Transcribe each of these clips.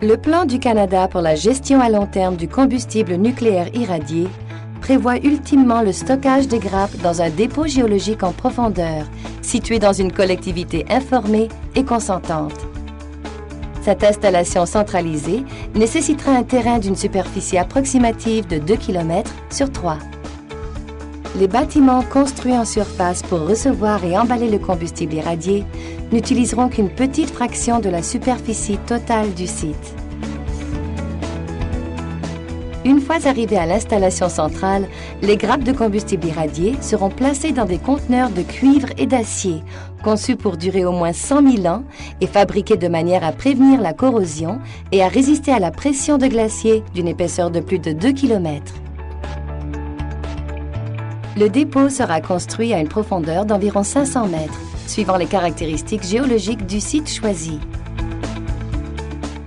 Le plan du Canada pour la gestion à long terme du combustible nucléaire irradié prévoit ultimement le stockage des grappes dans un dépôt géologique en profondeur, situé dans une collectivité informée et consentante. Cette installation centralisée nécessitera un terrain d'une superficie approximative de 2 km sur 3. Les bâtiments construits en surface pour recevoir et emballer le combustible irradié n'utiliseront qu'une petite fraction de la superficie totale du site. Une fois arrivés à l'installation centrale, les grappes de combustible irradié seront placées dans des conteneurs de cuivre et d'acier, conçus pour durer au moins 100 000 ans et fabriqués de manière à prévenir la corrosion et à résister à la pression de glacier d'une épaisseur de plus de 2 km. Le dépôt sera construit à une profondeur d'environ 500 mètres, suivant les caractéristiques géologiques du site choisi.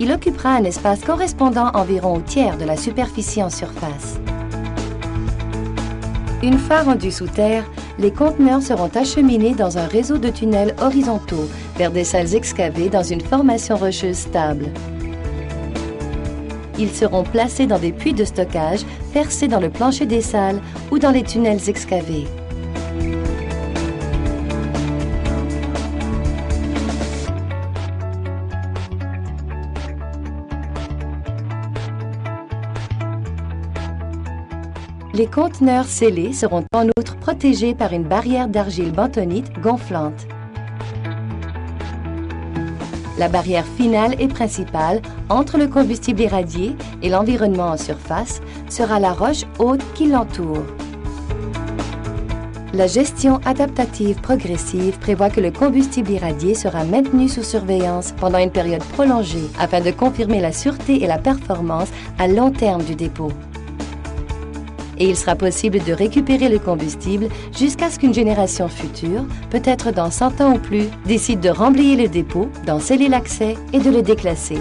Il occupera un espace correspondant environ au tiers de la superficie en surface. Une fois rendus sous terre, les conteneurs seront acheminés dans un réseau de tunnels horizontaux vers des salles excavées dans une formation rocheuse stable. Ils seront placés dans des puits de stockage percés dans le plancher des salles ou dans les tunnels excavés. Les conteneurs scellés seront en outre protégés par une barrière d'argile bentonite gonflante. La barrière finale et principale entre le combustible irradié et l'environnement en surface sera la roche haute qui l'entoure. La gestion adaptative progressive prévoit que le combustible irradié sera maintenu sous surveillance pendant une période prolongée afin de confirmer la sûreté et la performance à long terme du dépôt. Et il sera possible de récupérer le combustible jusqu'à ce qu'une génération future, peut-être dans 100 ans ou plus, décide de remblayer le dépôt, d'en sceller l'accès et de le déclasser.